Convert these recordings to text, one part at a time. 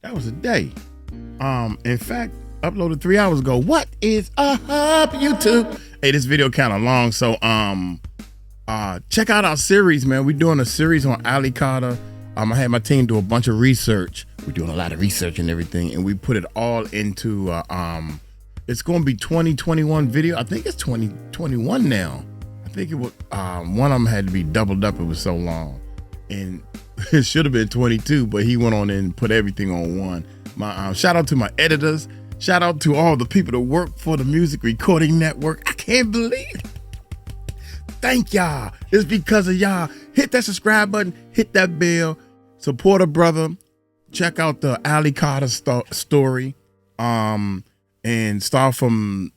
That was a day. In fact, uploaded 3 hours ago. What is up, YouTube? Hey, this video kind of long, so check out our series, man. We're doing a series on Ali Carter. I had my team do a bunch of research. We're doing a lot of research and everything, and we put it all into it's going to be 2021 video. I think it's 2021 now. I think it was one of them had to be doubled up. It was so long, and it should have been 22, but he went on and put everything on one. My shout out to my editors. Shout out to all the people that work for the Music Recording Network. I can't believe it. Thank y'all. It's because of y'all. Hit that subscribe button. Hit that bell. Support a brother. Check out the Ali Carter story. And start from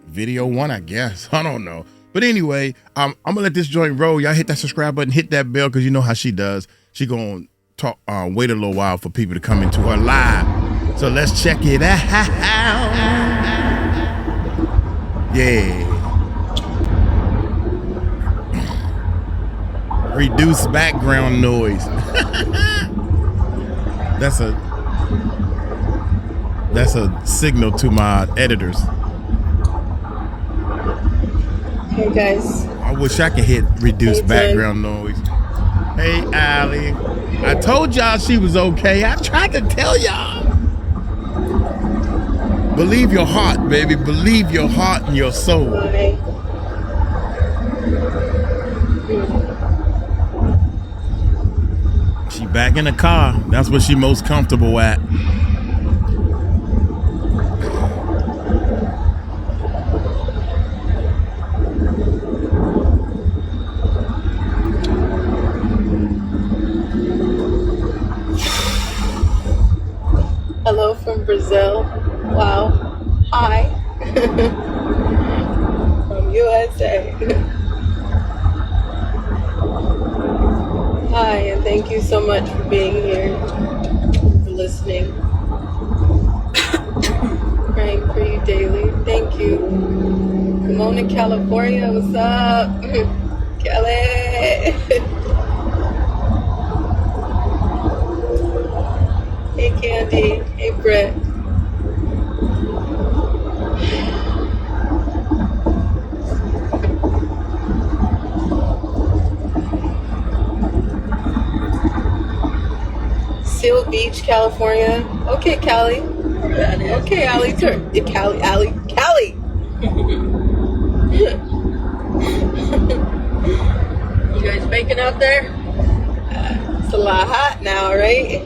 video 1, I guess. I don't know. But anyway, I'm gonna let this joint roll. Y'all hit that subscribe button. Hit that bell, because you know how she does. She gonna talk. Wait a little while for people to come into her live. So let's check it out. Yeah. Reduce background noise. That's a signal to my editors. Hey guys. I wish I could hit reduce background noise. Hey Ali. I told y'all she was okay. I tried to tell y'all. Believe your heart, baby. Believe your heart and your soul. Hi. She back in the car. That's what she most comfortable at. Hello from Brazil. Wow. Hi. From USA. Hi, and thank you so much for being here, for listening. Praying for you daily. Thank you. Kimona, California. What's up? Kelly. Hey Candy, hey Britt. Seal Beach, California. Okay, Cali. Okay, Ali. Cali. You guys baking out there? It's a lot hot now, right?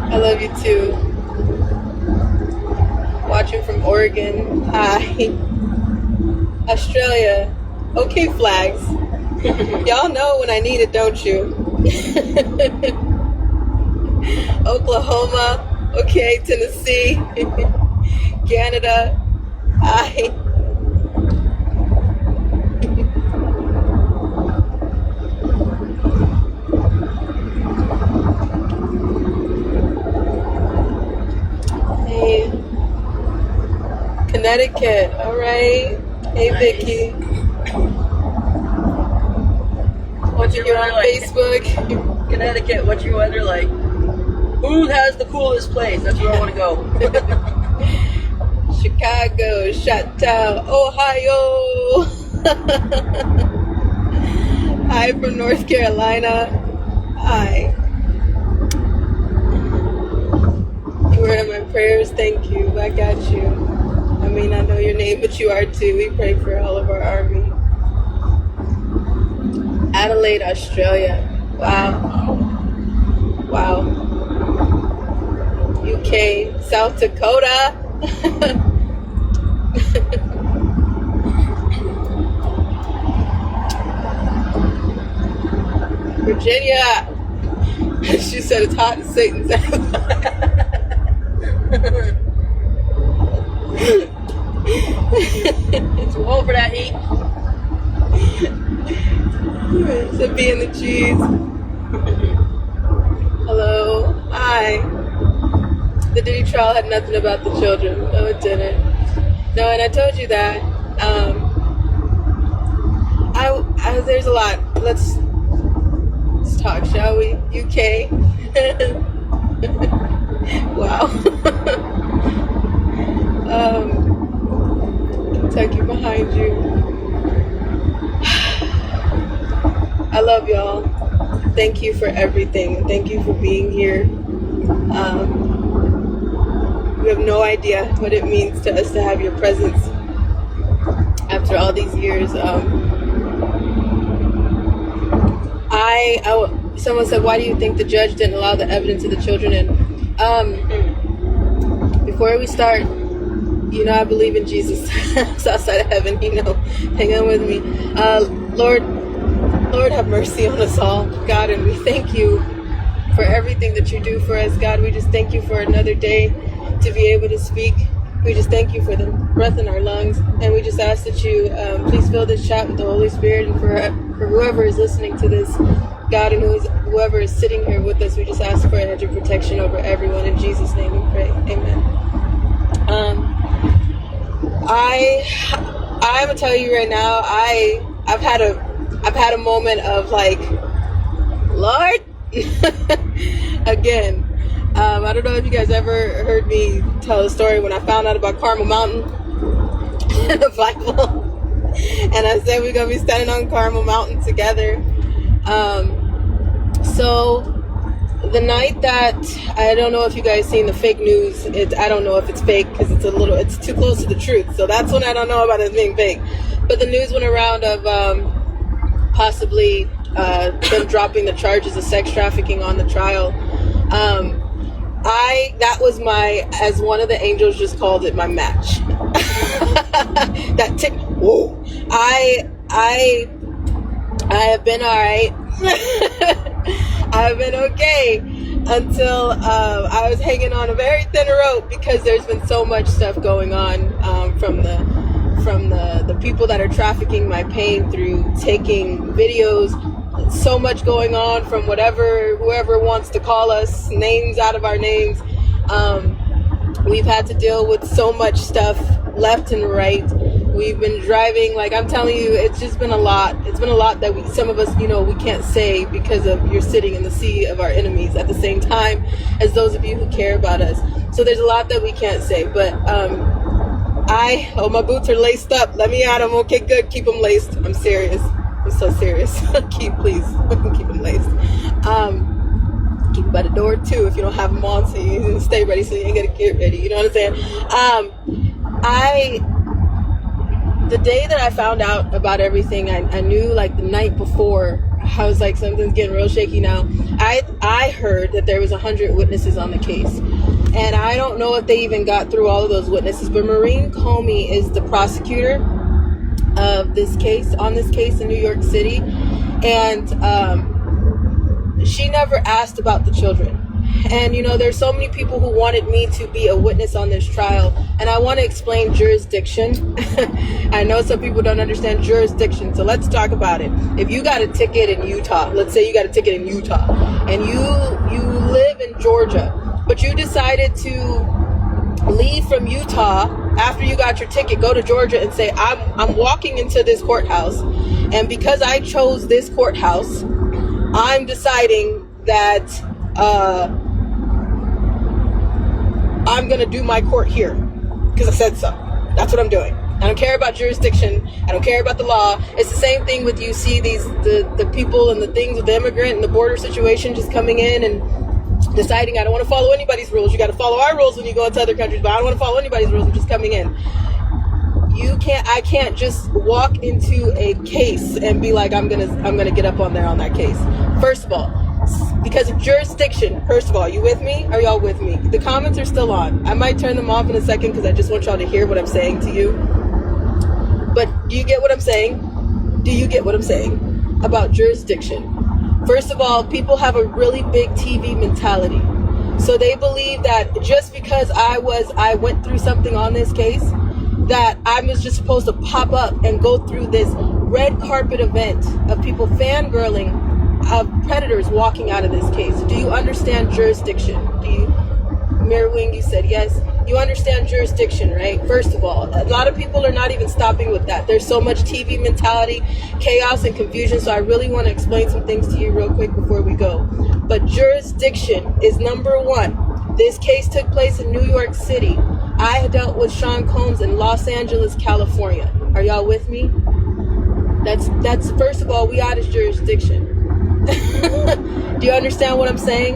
I love you too. Watching from Oregon. Hi. Australia. Okay, flags. Y'all know when I need it, don't you? Oklahoma. Okay, Tennessee. Canada. Hi. Connecticut, all right. Hey, nice. Vicky. What's your weather like? Facebook. Connecticut, what's your weather like? Who has the coolest place? That's where I want to go. Chicago, Chateau, Ohio. Hi from North Carolina. Hi. You were in my prayers. Thank you. I got you. I mean, I know your name, but you are too. We pray for all of our army. Adelaide, Australia. Wow. Wow. UK, South Dakota. Virginia. She said it's hot in Satan's house. It's all for that heat. To be in the cheese. Hello. Hi. The Diddy trial had nothing about the children. No, it didn't. No, and I told you that. There's a lot. Let's talk, shall we? UK. Wow. Kentucky behind you. I love y'all. Thank you for everything. Thank you for being here. You have no idea what it means to us to have your presence after all these years. Someone said, why do you think the judge didn't allow the evidence of the children in? Before we start, I believe in Jesus. It's outside of heaven, hang on with me. Lord, have mercy on us all, God, and we thank you for everything that you do for us, God. We just thank you for another day to be able to speak. We just thank you for the breath in our lungs, and we just ask that you please fill this chat with the Holy Spirit, and for whoever is listening to this, God, and whoever is sitting here with us, we just ask for a hedge of protection over everyone. In Jesus' name we pray. Amen. I'm gonna tell you right now, I've had a moment of like, Lord, again. I don't know if you guys ever heard me tell a story when I found out about Carmel Mountain in the Bible. And I said we're going to be standing on Carmel Mountain together. So the night that, I don't know if you guys seen the fake news. I don't know if it's fake because it's too close to the truth. So that's when I don't know about it being fake. But the news went around of possibly them dropping the charges of sex trafficking on the trial. That was as one of the angels just called it, my match. That tick. Whoa. I have been all right. I have been okay until I was hanging on a very thin rope because there's been so much stuff going on from the people that are trafficking my pain through taking videos. So much going on from whoever wants to call us names out of our names. We've had to deal with so much stuff left and right. We've been driving, like I'm telling you, it's just been a lot. It's been a lot that some of us, we can't say because of you're sitting in the sea of our enemies at the same time as those of you who care about us. So there's a lot that we can't say, but my boots are laced up. Let me at them. Okay, good. Keep them laced. I'm serious. I'm so serious. Keep them laced. Keep them by the door too if you don't have them on, so you can stay ready, so you ain't gotta get ready. You know what I'm saying? The day that I found out about everything, I knew like the night before. I was like, something's getting real shaky now. I heard that there was 100 witnesses on the case, and I don't know if they even got through all of those witnesses. But Maureen Comey is the prosecutor of this case in New York City, and she never asked about the children. And there's so many people who wanted me to be a witness on this trial, and I want to explain jurisdiction. I know some people don't understand jurisdiction, so let's talk about it. If you got a ticket in Utah, let's say you got a ticket in Utah, and you live in Georgia, but you decided to leave from Utah after you got your ticket, go to Georgia and say, I'm walking into this courthouse, and because I chose this courthouse, I'm deciding that I'm gonna do my court here because I said so. That's what I'm doing. I don't care about jurisdiction. I don't care about the law. It's the same thing with you see the people and the things with the immigrant and the border situation just coming in and deciding I don't want to follow anybody's rules. You got to follow our rules when you go into other countries, but I don't want to follow anybody's rules. I'm just coming in. I can't just walk into a case and be like I'm gonna get up on there on that case. First of all, because of jurisdiction. First of all, you with me? Are y'all with me? The comments are still on. I might turn them off in a second because I just want y'all to hear what I'm saying to you. But do you get what I'm saying? Do you get what I'm saying about jurisdiction? First of all, people have a really big TV mentality. So they believe that just because I went through something on this case, that I was just supposed to pop up and go through this red carpet event of people fangirling of predators walking out of this case. Do you understand jurisdiction? Do you, Mirror Wing, you said yes. You understand jurisdiction, right? First of all, a lot of people are not even stopping with that. There's so much TV mentality, chaos, and confusion. So I really want to explain some things to you real quick before we go. But but jurisdiction is number one. This case took place in New York City. I dealt with Sean Combs in Los Angeles, California. Are y'all with me? That's first of all, we out of jurisdiction. Do you understand what I'm saying?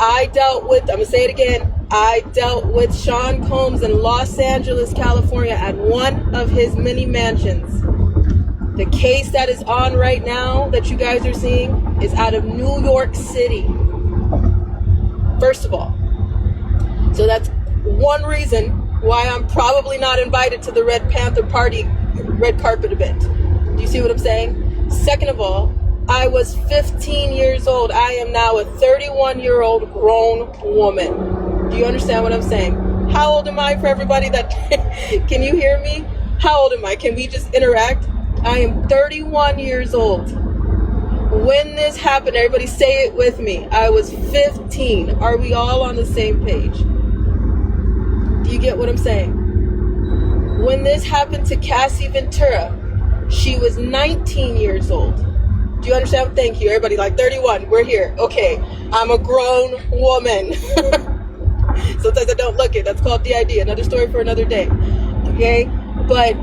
I'm gonna say it again. I dealt with Sean Combs in Los Angeles, California at one of his many mansions. The case that is on right now that you guys are seeing is out of New York City. First of all. So that's one reason why I'm probably not invited to the Red Panther Party red carpet event. Do you see what I'm saying? Second of all, I was 15 years old. I am now a 31-year-old grown woman. Do you understand what I'm saying? How old am I for everybody that can you hear me? How old am I? Can we just interact? I am 31 years old. When this happened, everybody say it with me. I was 15. Are we all on the same page? Do you get what I'm saying? When this happened to Cassie Ventura, she was 19 years old. Do you understand? Thank you. Everybody like 31. We're here. Okay. I'm a grown woman. Sometimes I don't look it. That's called DID. Another story for another day. Okay? But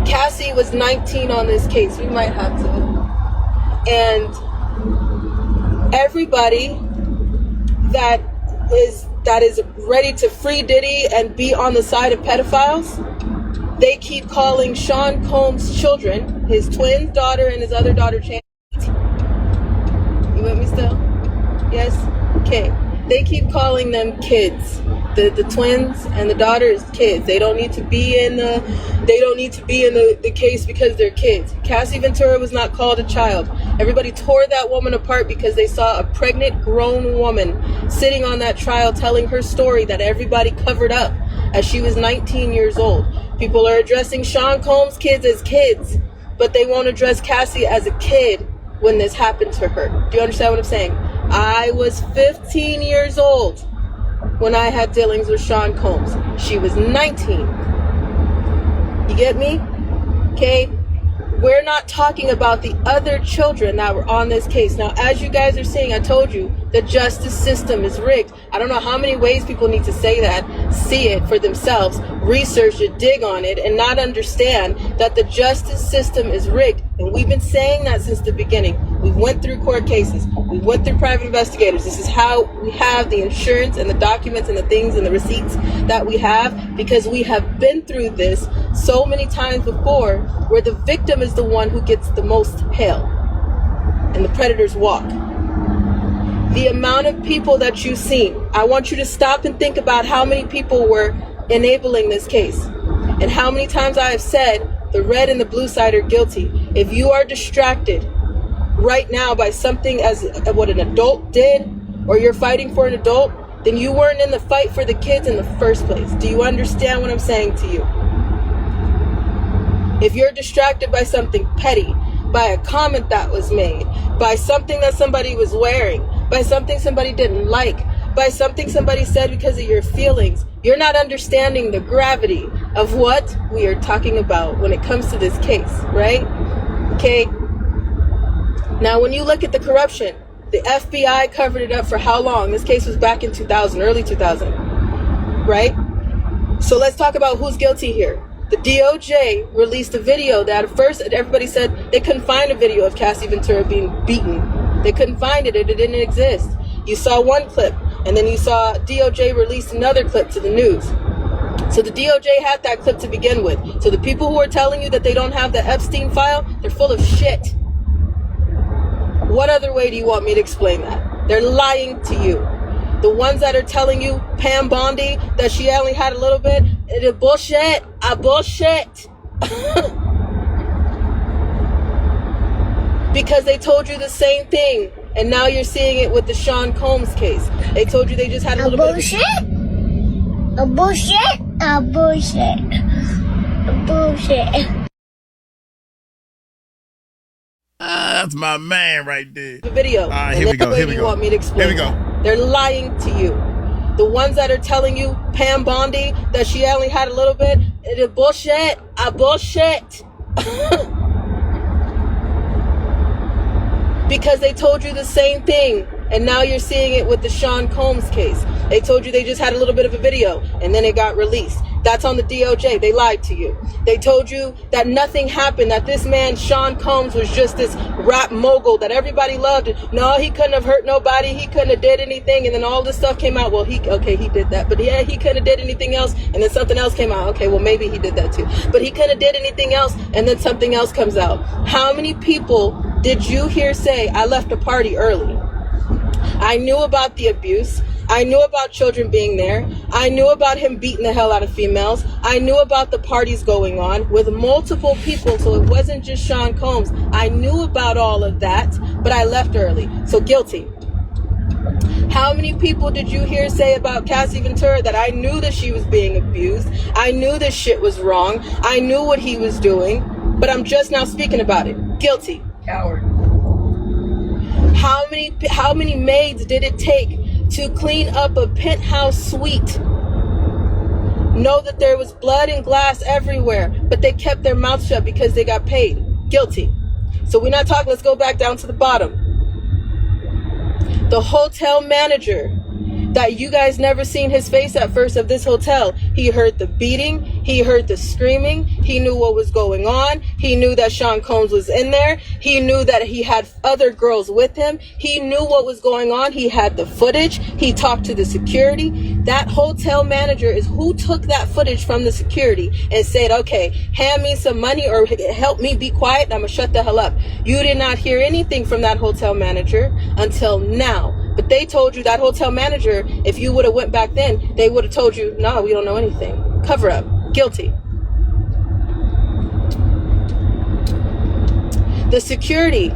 Cassie was 19 on this case. We might have to. And everybody that is ready to free Diddy and be on the side of pedophiles, they keep calling Sean Combs' children, his twin daughter and his other daughter, You with me still? Yes? Okay. They keep calling them kids. The twins and the daughter is kids. They don't need to be in the case because they're kids. Cassie Ventura was not called a child. Everybody tore that woman apart because they saw a pregnant grown woman sitting on that trial telling her story that everybody covered up as she was 19 years old. People are addressing Sean Combs' kids as kids, but they won't address Cassie as a kid when this happened to her. Do you understand what I'm saying? I was 15 years old when I had dealings with Sean Combs. She was 19. You get me? Okay? We're not talking about the other children that were on this case. Now, as you guys are seeing, I told you, the justice system is rigged. I don't know how many ways people need to say that, see it for themselves, research it, dig on it, and not understand that the justice system is rigged. And we've been saying that since the beginning. We went through court cases. We went through private investigators. This is how we have the insurance and the documents and the things and the receipts that we have, because we have been through this so many times before, where the victim is the one who gets the most hell and the predators walk. The amount of people that you've seen, I want you to stop and think about how many people were enabling this case and how many times I have said the red and the blue side are guilty. If you are distracted right now by something as what an adult did, or you're fighting for an adult, then you weren't in the fight for the kids in the first place. Do you understand what I'm saying to you? If you're distracted by something petty, by a comment that was made, by something that somebody was wearing, by something somebody didn't like, by something somebody said because of your feelings, you're not understanding the gravity of what we are talking about when it comes to this case, right? Okay. Now, when you look at the corruption, the FBI covered it up for how long? This case was back in 2000, early 2000, right? So let's talk about who's guilty here. The DOJ released a video that at first everybody said they couldn't find a video of Cassie Ventura being beaten. They couldn't find it. It didn't exist. You saw one clip, and then you saw DOJ release another clip to the news. So the DOJ had that clip to begin with. So the people who are telling you that they don't have the Epstein file, they're full of shit. What other way do you want me to explain that? They're lying to you. The ones that are telling you, Pam Bondi, that she only had a little bit, it's bullshit. Bullshit. Because they told you the same thing. And now you're seeing it with the Sean Combs case. They told you they just had a little bullshit. A bullshit. A bullshit. A bullshit. That's my man right there. The video. Here we go. Here we go. Want me to explain? Here we go. They're lying to you. The ones that are telling you, Pam Bondi, that she only had a little bit, it's bullshit. Bullshit. Because they told you the same thing, and now you're seeing it with the Sean Combs case. They told you they just had a little bit of a video, and then it got released. That's on the DOJ. They lied to you. They told you that nothing happened, that this man, Sean Combs, was just this rap mogul that everybody loved. No, he couldn't have hurt nobody. He couldn't have did anything. And then all this stuff came out. Well, he did that. But yeah, he couldn't have did anything else. And then something else came out. Okay, well, maybe he did that too. But he couldn't have did anything else. And then something else comes out. How many people did you hear say, I left a party early? I knew about the abuse. I knew about children being there. I knew about him beating the hell out of females. I knew about the parties going on with multiple people, so it wasn't just Sean Combs. I knew about all of that, but I left early. So guilty. How many people did you hear say about Cassie Ventura that I knew that she was being abused? I knew this shit was wrong. I knew what he was doing, but I'm just now speaking about it. Guilty. Coward. How many maids did it take to clean up a penthouse suite? Know that there was blood and glass everywhere, but they kept their mouth shut because they got paid. Guilty. So we're not talking, let's go back down to the bottom. The hotel manager that you guys never seen his face at first of this hotel, he heard the beating, he heard the screaming, he knew what was going on, he knew that Sean Combs was in there, he knew that he had other girls with him, he knew what was going on, he had the footage, he talked to the security. That hotel manager is who took that footage from the security and said, okay, hand me some money or help me be quiet and I'm gonna shut the hell up. You did not hear anything from that hotel manager until now. But they told you, that hotel manager, if you would have went back then, they would have told you, no, we don't know anything. Cover up. Guilty. The security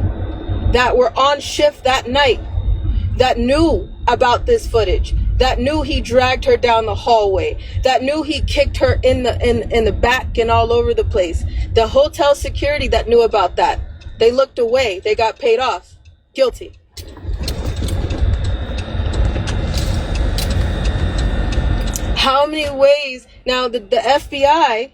that were on shift that night, that knew about this footage, that knew he dragged her down the hallway, that knew he kicked her in the back and all over the place. The hotel security that knew about that, they looked away. They got paid off. Guilty. How many ways now the FBI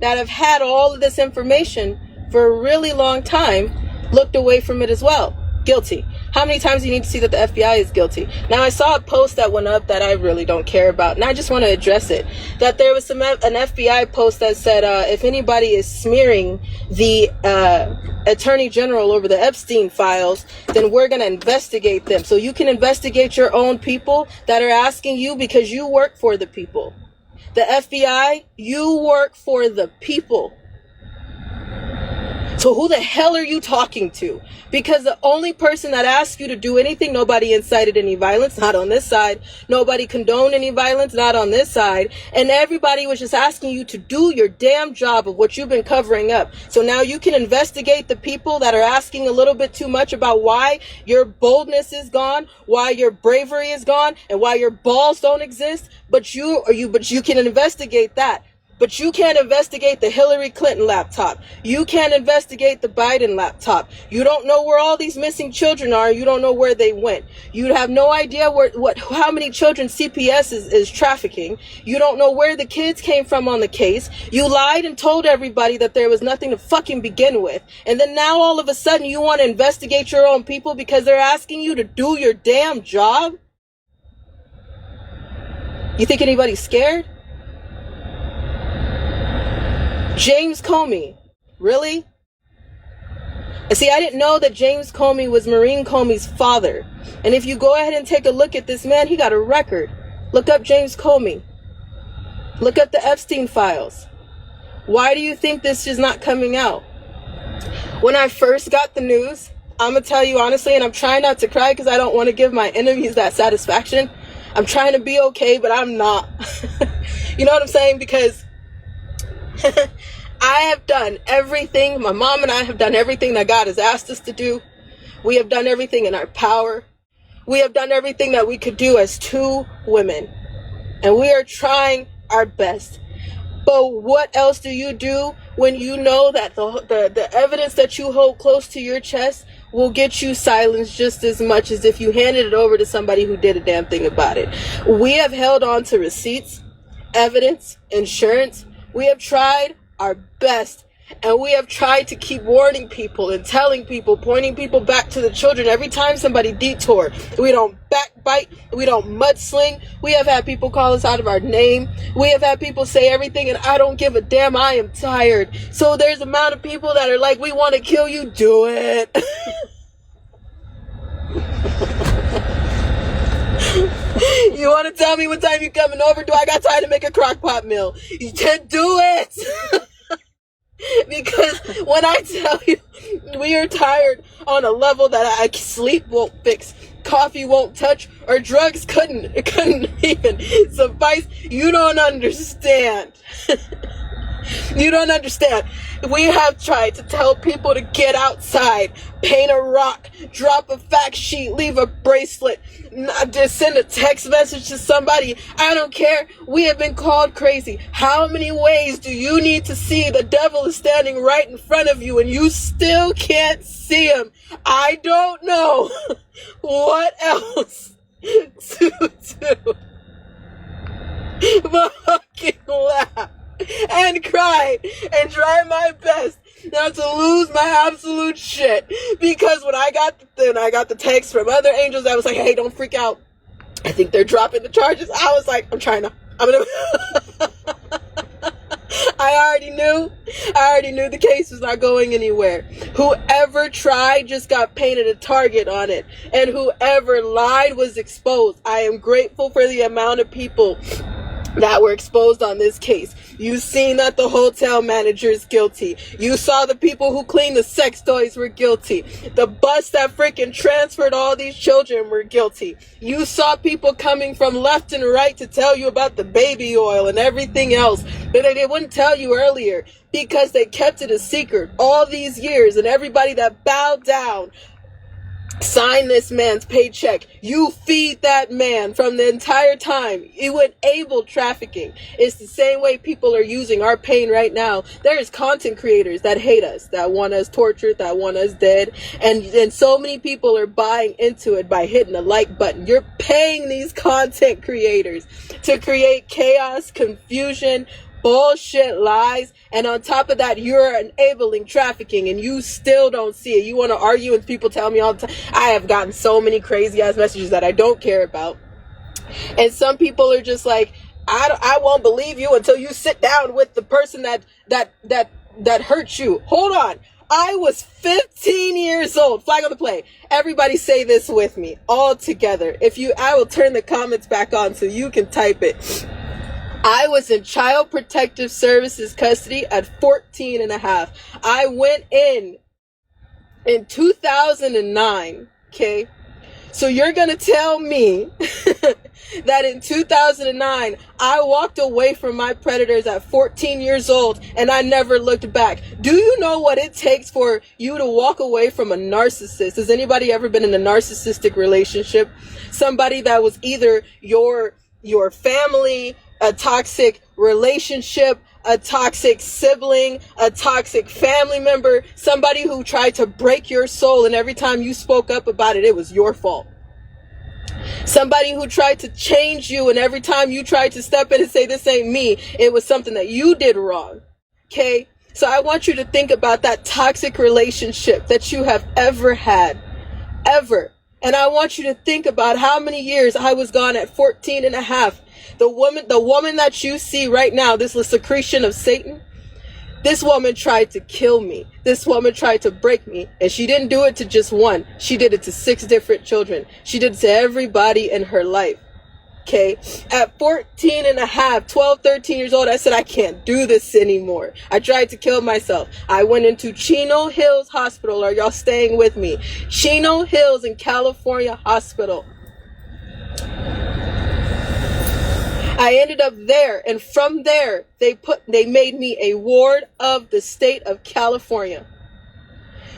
that have had all of this information for a really long time looked away from it as well? Guilty. How many times do you need to see that the FBI is guilty? Now, I saw a post that went up that I really don't care about, and I just want to address it. That there was an FBI post that said, if anybody is smearing the Attorney General over the Epstein files, then we're going to investigate them. So you can investigate your own people that are asking you because you work for the people. The FBI, you work for the people. So who the hell are you talking to? Because the only person that asked you to do anything, nobody incited any violence, not on this side. Nobody condoned any violence, not on this side. And everybody was just asking you to do your damn job of what you've been covering up. So now you can investigate the people that are asking a little bit too much about why your boldness is gone, why your bravery is gone, and why your balls don't exist. But you can investigate that. But you can't investigate the Hillary Clinton laptop. You can't investigate the Biden laptop. You don't know where all these missing children are. You don't know where they went. You have no idea how many children CPS is trafficking. You don't know where the kids came from on the case. You lied and told everybody that there was nothing to fucking begin with. And then now all of a sudden you want to investigate your own people because they're asking you to do your damn job? You think anybody's scared? James Comey, really? See, I didn't know that James Comey was Maureen Comey's father. And if you go ahead and take a look at this man, he got a record. Look up James Comey. Look up the Epstein files. Why do you think this is not coming out? When I first got the news, I'm going to tell you honestly, and I'm trying not to cry because I don't want to give my enemies that satisfaction. I'm trying to be okay, but I'm not. You know what I'm saying? Because I have done everything. My mom and I have done everything that God has asked us to do. We have done everything in our power. We have done everything that we could do as two women. And we are trying our best. But what else do you do when you know that the evidence that you hold close to your chest will get you silenced just as much as if you handed it over to somebody who did a damn thing about it? We have held on to receipts, evidence, insurance. We have tried our best. And we have tried to keep warning people and telling people, pointing people back to the children. Every time somebody detour, we don't backbite, we don't mudsling. We have had people call us out of our name. We have had people say everything, and I don't give a damn. I am tired. So there's an amount of people that are like, we want to kill you. Do it. You want to tell me what time you coming over? Do I got time to make a crock pot meal? You can't do it. Because when I tell you, we are tired on a level that sleep won't fix, coffee won't touch, or drugs couldn't even suffice. You don't understand. You don't understand. We have tried to tell people to get outside, paint a rock, drop a fact sheet, leave a bracelet, just send a text message to somebody. I don't care. We have been called crazy. How many ways do you need to see the devil is standing right in front of you and you still can't see him? I don't know what else to do but fucking laugh and cry and try my best not to lose my absolute shit. Because when I got the text from other angels that was like, hey, don't freak out, I think they're dropping the charges, I was like, I'm gonna I already knew the case was not going anywhere. Whoever tried just got painted a target on it, and whoever lied was exposed. I am grateful for the amount of people that were exposed on this case. You've seen that the hotel manager is guilty. You saw the people who cleaned the sex toys were guilty. The bus that freaking transferred all these children were guilty. You saw people coming from left and right to tell you about the baby oil and everything else that they wouldn't tell you earlier because they kept it a secret all these years. And everybody that bowed down, sign this man's paycheck. You feed that man from the entire time. It would enable trafficking. It's the same way people are using our pain right now. There's content creators that hate us, that want us tortured, that want us dead. And so many people are buying into it by hitting the like button. You're paying these content creators to create chaos, confusion, bullshit, lies, and on top of that, you're enabling trafficking, and you still don't see it. You want to argue, and people tell me all the time. I have gotten so many crazy ass messages that I don't care about, and some people are just like, I won't believe you until you sit down with the person that hurt you. Hold on. I was 15 years old. Flag on the play. Everybody say this with me, all together. I will turn the comments back on so you can type it. I was in Child Protective Services custody at 14 and a half. I went in 2009, okay? So you're going to tell me that in 2009, I walked away from my predators at 14 years old and I never looked back. Do you know what it takes for you to walk away from a narcissist? Has anybody ever been in a narcissistic relationship? Somebody that was either your family, a toxic relationship, a toxic sibling, a toxic family member, somebody who tried to break your soul, and every time you spoke up about it, it was your fault. Somebody who tried to change you, and every time you tried to step in and say, this ain't me, it was something that you did wrong. Okay? So I want you to think about that toxic relationship that you have ever had. Ever. And I want you to think about how many years I was gone at 14 and a half. The woman that you see right now, this secretion of Satan, this woman tried to kill me. This woman tried to break me. And she didn't do it to just one. She did it to 6 different children. She did it to everybody in her life. Okay? At 14 and a half, 12, 13 years old, I said, I can't do this anymore. I tried to kill myself. I went into Chino Hills Hospital. Are y'all staying with me? Chino Hills in California Hospital. I ended up there, and from there, they made me a ward of the state of California.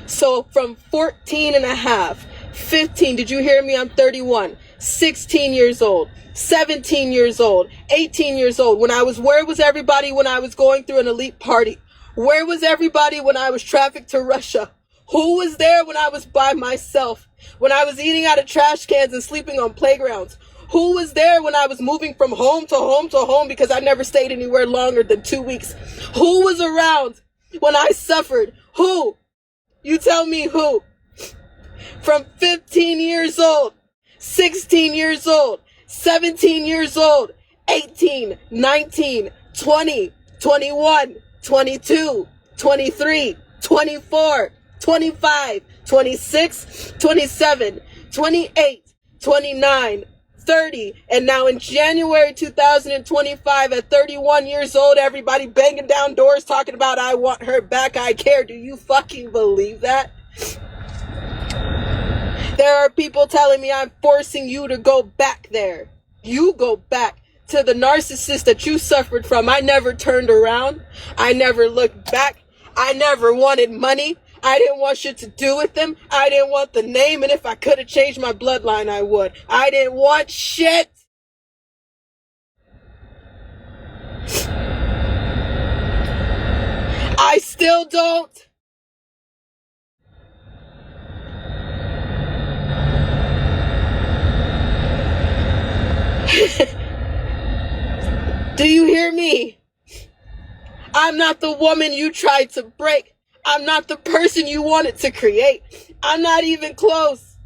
So from 14 and a half, 15, did you hear me? I'm 31, 16 years old, 17 years old, 18 years old. Where was everybody when I was going through an elite party? Where was everybody when I was trafficked to Russia? Who was there when I was by myself? When I was eating out of trash cans and sleeping on playgrounds? Who was there when I was moving from home to home to home because I never stayed anywhere longer than 2 weeks? Who was around when I suffered? Who? You tell me who. From 15 years old, 16 years old, 17 years old, 18, 19, 20, 21, 22, 23, 24, 25, 26, 27, 28, 29, 30, and now in January 2025 at 31 years old, everybody banging down doors talking about I want her back, I care. Do you fucking believe that? There are people telling me I'm forcing you to go back there. You go back to the narcissist that you suffered from. I never turned around. I never looked back. I never wanted money. I didn't want shit to do with them. I didn't want the name, and if I could have changed my bloodline, I would. I didn't want shit. I still don't. Do you hear me? I'm not the woman you tried to break. I'm not the person you wanted to create. I'm not even close.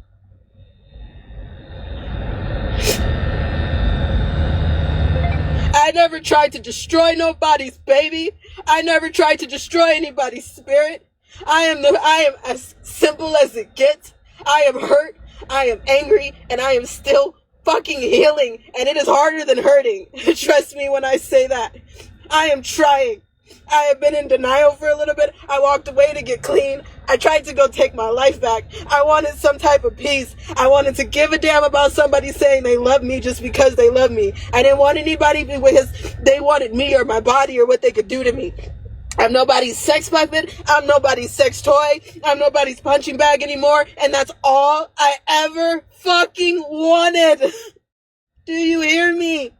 I never tried to destroy nobody's baby. I never tried to destroy anybody's spirit. I am as simple as it gets. I am hurt. I am angry, and I am still fucking healing, and it is harder than hurting. Trust me when I say that. I am trying. I have been in denial for a little bit. I walked away to get clean. I tried to go take my life back. I wanted some type of peace. I wanted to give a damn about somebody saying they love me just because they love me. I didn't want anybody because they wanted me or my body or what they could do to me. I'm nobody's sex puppet. I'm nobody's sex toy. I'm nobody's punching bag anymore. And that's all I ever fucking wanted. Do you hear me?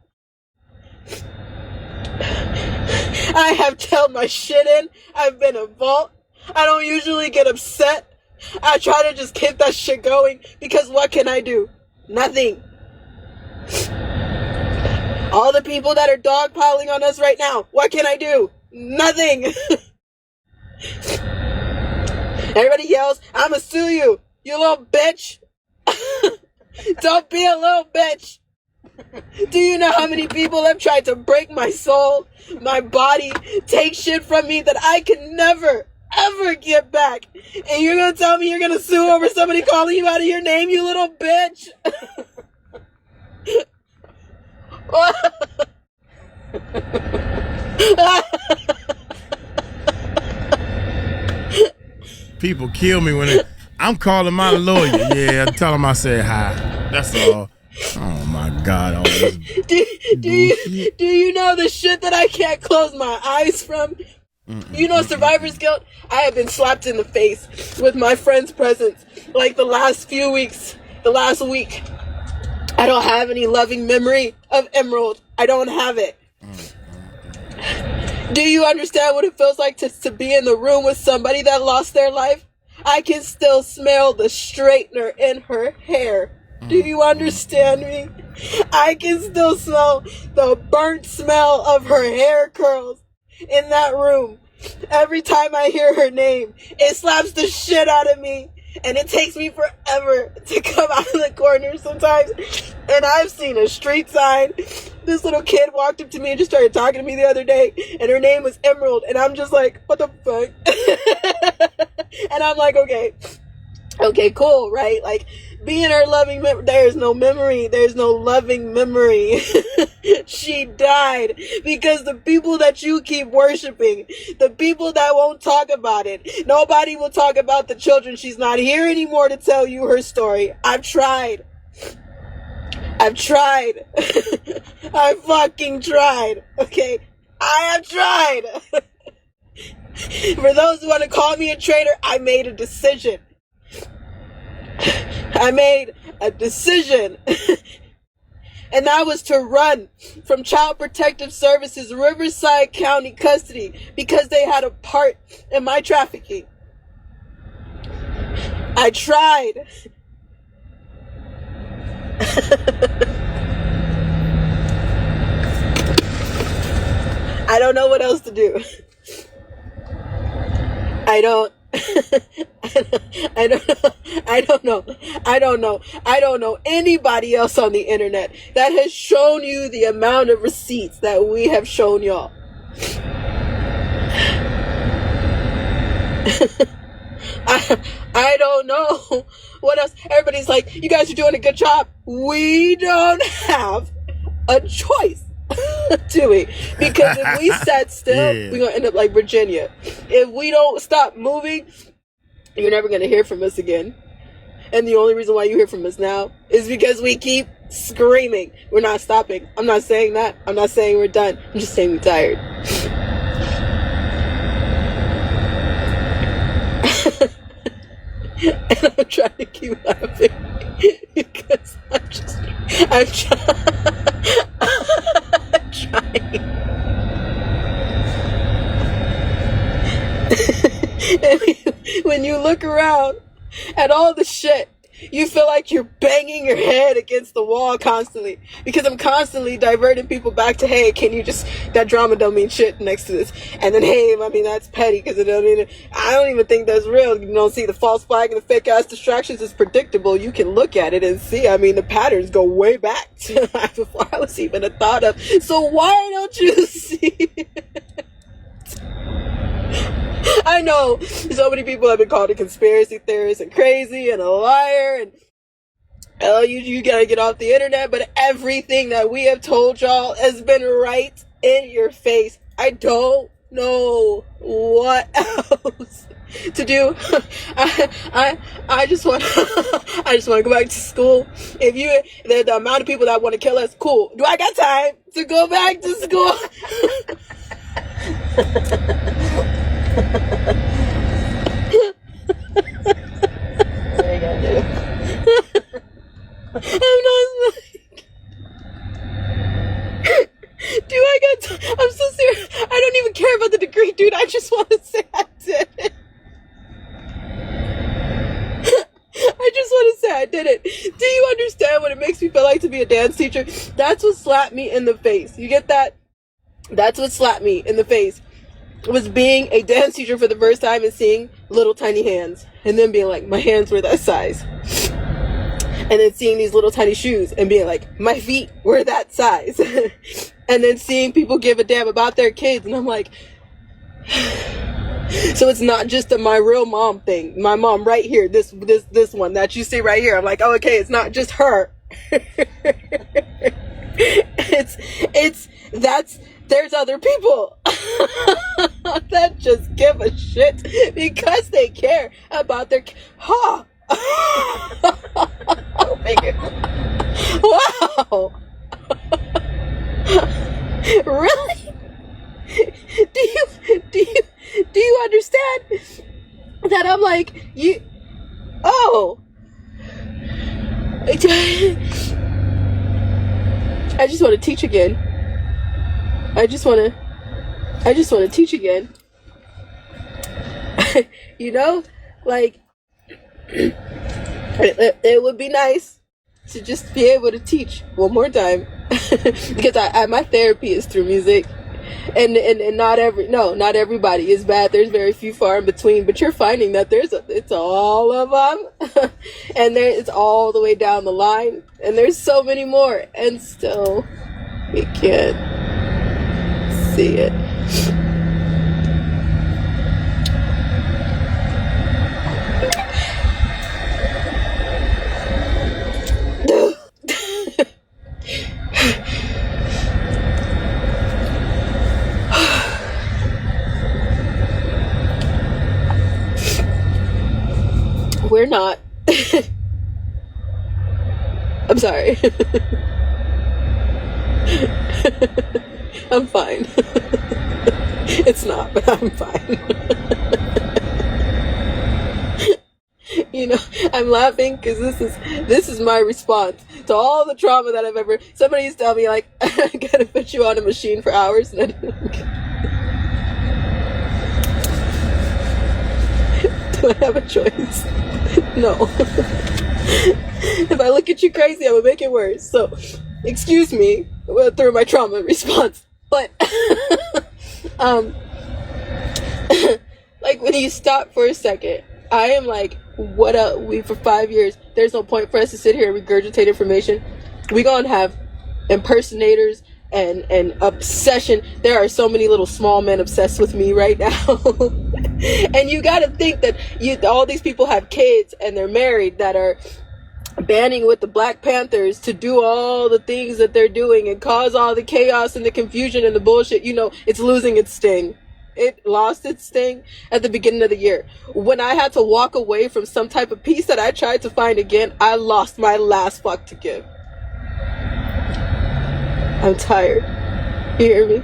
I have held my shit in. I've been a vault. I don't usually get upset. I try to just keep that shit going because what can I do? Nothing. All the people that are dogpiling on us right now, what can I do? Nothing. Everybody yells, I'ma sue you, you little bitch. Don't be a little bitch. Do you know how many people have tried to break my soul, my body, take shit from me that I can never, ever get back? And you're gonna tell me you're gonna sue over somebody calling you out of your name, you little bitch? People kill me when I'm calling my lawyer. Yeah, tell him I said hi. That's all. Oh my God! All this do you know the shit that I can't close my eyes from? You know survivor's guilt? I have been slapped in the face with my friend's presence like the last few weeks, the last week. I don't have any loving memory of Emerald. I don't have it. Do you understand what it feels like to be in the room with somebody that lost their life? I can still smell the straightener in her hair. Do you understand me? I can still smell the burnt smell of her hair curls in that room. Every time I hear her name, it slaps the shit out of me. And it takes me forever to come out of the corner sometimes. And I've seen a street sign. This little kid walked up to me and just started talking to me the other day. And her name was Emerald. And I'm just like, what the fuck? And I'm like, okay, cool, right? Like, being her loving memory, there's no memory. There's no loving memory. She died because the people that you keep worshiping, the people that won't talk about it, nobody will talk about the children. She's not here anymore to tell you her story. I've tried. I fucking tried. Okay? I have tried. For those who want to call me a traitor, I made a decision. And that was to run from Child Protective Services Riverside County custody because they had a part in my trafficking. I tried. I don't know what else to do. I don't. I don't know. I don't know anybody else on the internet that has shown you the amount of receipts that we have shown y'all. I don't know what else. Everybody's like, you guys are doing a good job. We don't have a choice. Do we? Because if we sat still, we're gonna end up like Virginia. If we don't stop moving, you're never gonna hear from us again. And the only reason why you hear from us now is because we keep screaming. We're not stopping. I'm not saying that. I'm not saying we're done. I'm just saying we're tired. And I'm trying to keep laughing because I'm trying. When you look around at all the shit, you feel like you're banging your head against the wall constantly, because I'm constantly diverting people back to, hey, can you just, that drama don't mean shit next to this, and then, hey, I mean, that's petty because it don't mean, I don't even think that's real. You don't see the false flag and the fake ass distractions is predictable. You can look at it and see, I mean, the patterns go way back to before I was even a thought of. So why don't you see it? I know so many people have been called a conspiracy theorist and crazy and a liar and oh, you gotta get off the internet, but everything that we have told y'all has been right in your face. I don't know what else to do. I just want to go back to school. If the amount of people that want to kill us, cool. Do I got time to go back to school? What are you gonna do? I'm not like, do I got I'm so serious. I don't even care about the degree, dude. I just want to say I did it. I just want to say I did it. Do you understand what it makes me feel like to be a dance teacher? That's what slapped me in the face. You get that? That's what slapped me in the face. Was being a dance teacher for the first time and seeing little tiny hands, and then being like, my hands were that size, and then seeing these little tiny shoes and being like, my feet were that size, and then seeing people give a damn about their kids, and I'm like, so it's not just a my real mom thing. My mom right here, this one that you see right here. I'm like, oh, okay, it's not just her. There's other people that just give a shit because they care about their oh wow. Really? Do you understand that I'm like, you I just want to teach again. I just want to teach again. You know, like, it would be nice to just be able to teach one more time. Because my therapy is through music. And not everybody is bad. There's very few far in between, but you're finding that it's all of them. And it's all the way down the line. And there's so many more. And still, we can't see it. We're not. I'm sorry. I'm fine. It's not, but I'm fine. You know, I'm laughing because this is my response to all the trauma that I've ever. Somebody used to tell me, like, I gotta put you on a machine for hours, and do I have a choice? No. If I look at you crazy, I would make it worse. So, excuse me through my trauma response. But, Like, when you stop for a second, I am like, what up? We, for 5 years, there's no point for us to sit here and regurgitate information. We gonna have impersonators and obsession. There are so many little small men obsessed with me right now. And you gotta think that all these people have kids and they're married that are banding with the Black Panthers to do all the things that they're doing and cause all the chaos and the confusion and the bullshit. You know, it's losing its sting. It lost its sting at the beginning of the year. When I had to walk away from some type of peace that I tried to find again, I lost my last fuck to give. I'm tired. You hear me?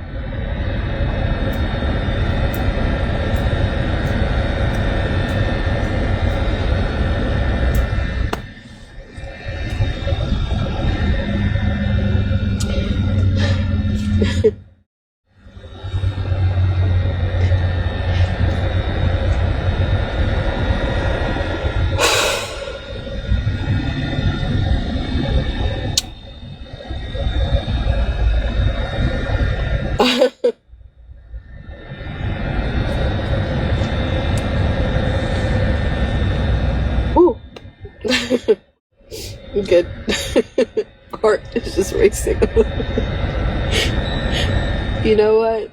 Woo. I'm good. Heart is just racing. You know what?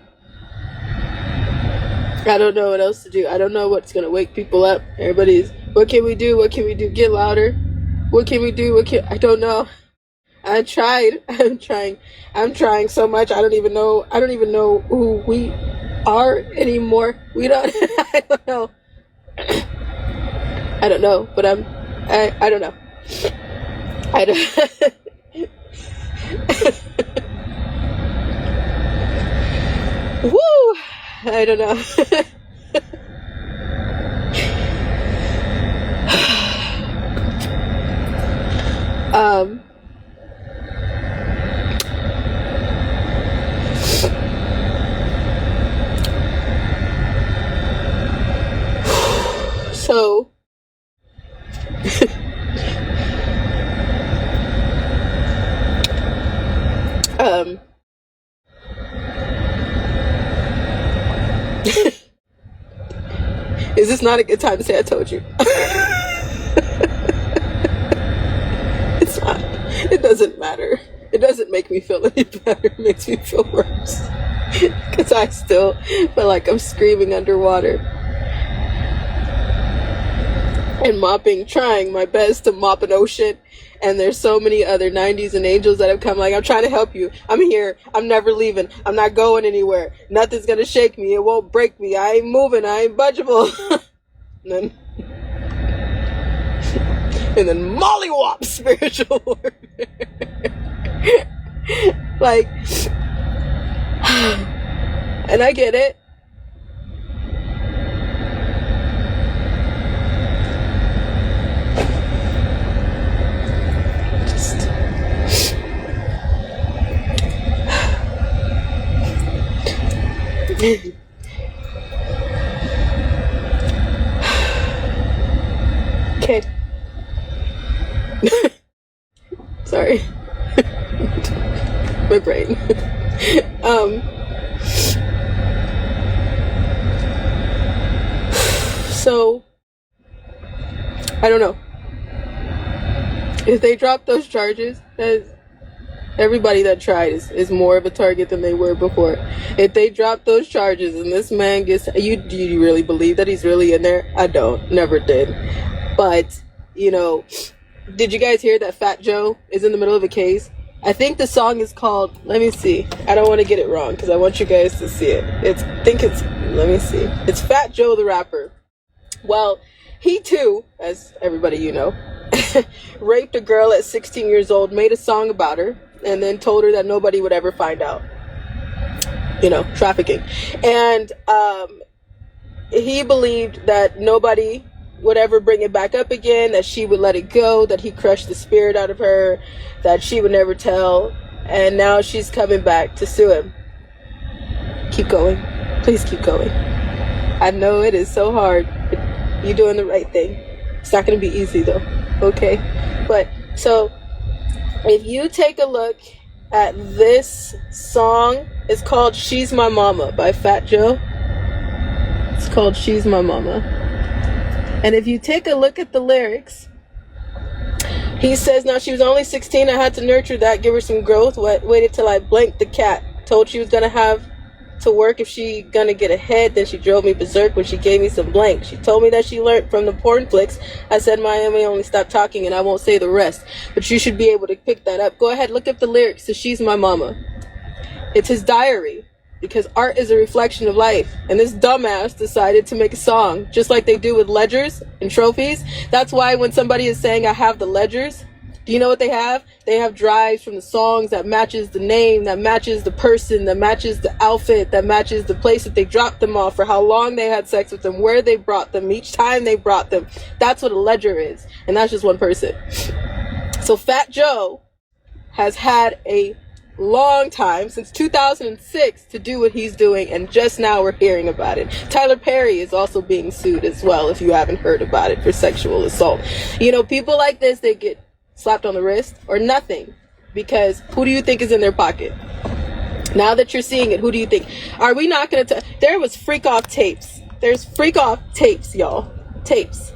I don't know what else to do. I don't know what's gonna wake people up. Everybody's, what can we do? What can we do? Get louder. What can we do? I don't know. I tried. I'm trying so much. I don't even know who we are anymore. We don't. I don't know. I don't know. But I don't know. I don't. Woo! I don't know. So is this not a good time to say I told you? It's not. It doesn't matter. It doesn't make me feel any better. It makes me feel worse. Because I still feel like I'm screaming underwater. And trying my best to mop an ocean. And there's so many other 90s and angels that have come like, I'm trying to help you. I'm here. I'm never leaving. I'm not going anywhere. Nothing's going to shake me. It won't break me. I ain't moving. I ain't budgeable. and then mollywop spiritual warfare. Like, and I get it. Okay. Sorry. My brain. So I don't know. If they drop those charges, everybody that tried is more of a target than they were before. If they drop those charges and this man gets, do you really believe that he's really in there? I don't. Never did. But, you know, did you guys hear that Fat Joe is in the middle of a case? I think the song is called, let me see. I don't want to get it wrong because I want you guys to see it. Let me see. It's Fat Joe the rapper. Well, he too, as everybody you know, raped a girl at 16 years old, made a song about her, and then told her that nobody would ever find out. You know, trafficking. And he believed that nobody would ever bring it back up again, that she would let it go, that he crushed the spirit out of her, that she would never tell, and now she's coming back to sue him. Keep going. Please keep going. I know it is so hard, but you're doing the right thing. It's not going to be easy though, okay? But, so, if you take a look at this song, it's called She's My Mama by Fat Joe. It's called She's My Mama. And if you take a look at the lyrics, he says, now she was only 16, I had to nurture that, give her some growth, waited till I blanked the cat, told she was gonna have to work if she gonna get ahead, then she drove me berserk when she gave me some blank. She told me that she learned from the porn flicks. I said, Miami, only stop talking and I won't say the rest, but you should be able to pick that up. Go ahead, look up the lyrics to She's My Mama. It's his diary, because art is a reflection of life, and this dumbass decided to make a song just like they do with ledgers and trophies. That's why when somebody is saying I have the ledgers, do you know what they have? They have drives from the songs that matches the name, that matches the person, that matches the outfit, that matches the place that they dropped them off, for how long they had sex with them, where they brought them, each time they brought them. That's what a ledger is, and that's just one person. So Fat Joe has had a long time, since 2006, to do what he's doing, and just now we're hearing about it. Tyler Perry is also being sued as well, if you haven't heard about it, for sexual assault. You know, people like this, they get slapped on the wrist or nothing, because who do you think is in their pocket? Now that you're seeing it, who do you think? Are we not going to there was freak off tapes. There's freak off tapes, y'all. Tapes.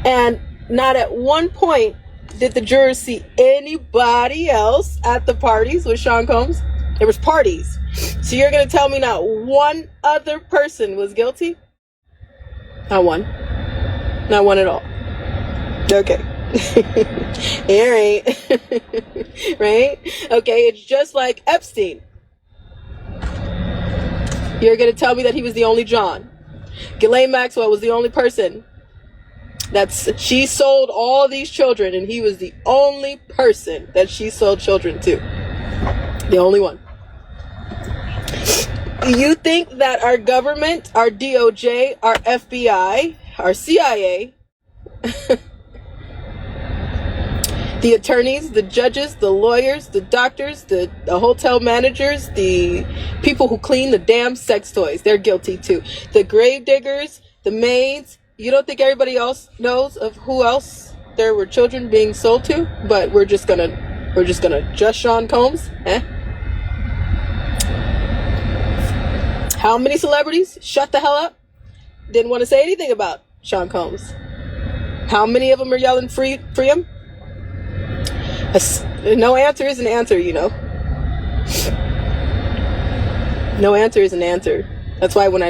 And not at one point did the jurors see anybody else at the parties with Sean Combs. There was parties. So you're going to tell me not one other person was guilty? Not one. Not one at all. Okay. All right. Right? Okay, it's just like Epstein. You're going to tell me that he was the only John. Ghislaine Maxwell was the only person she sold all these children, and he was the only person that she sold children to. The only one. You think that our government, our DOJ, our FBI, our CIA, the attorneys, the judges, the lawyers, the doctors, the hotel managers, the people who clean the damn sex toys, they're guilty too. The grave diggers, the maids. You don't think everybody else knows of who else there were children being sold to? But we're just gonna just Sean Combs? How many celebrities shut the hell up? Didn't want to say anything about Sean Combs. How many of them are yelling free him? No answer is an answer, you know. No answer is an answer. That's why when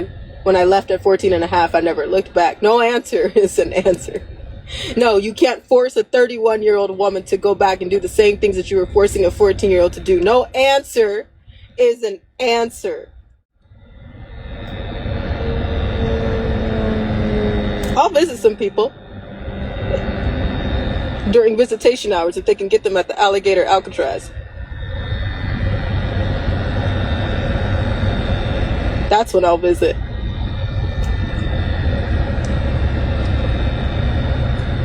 I left at 14 and a half, I never looked back. No answer is an answer. No, you can't force a 31-year-old woman to go back and do the same things that you were forcing a 14-year-old to do. No answer is an answer. I'll visit some people during visitation hours if they can get them at the Alligator Alcatraz. That's when I'll visit.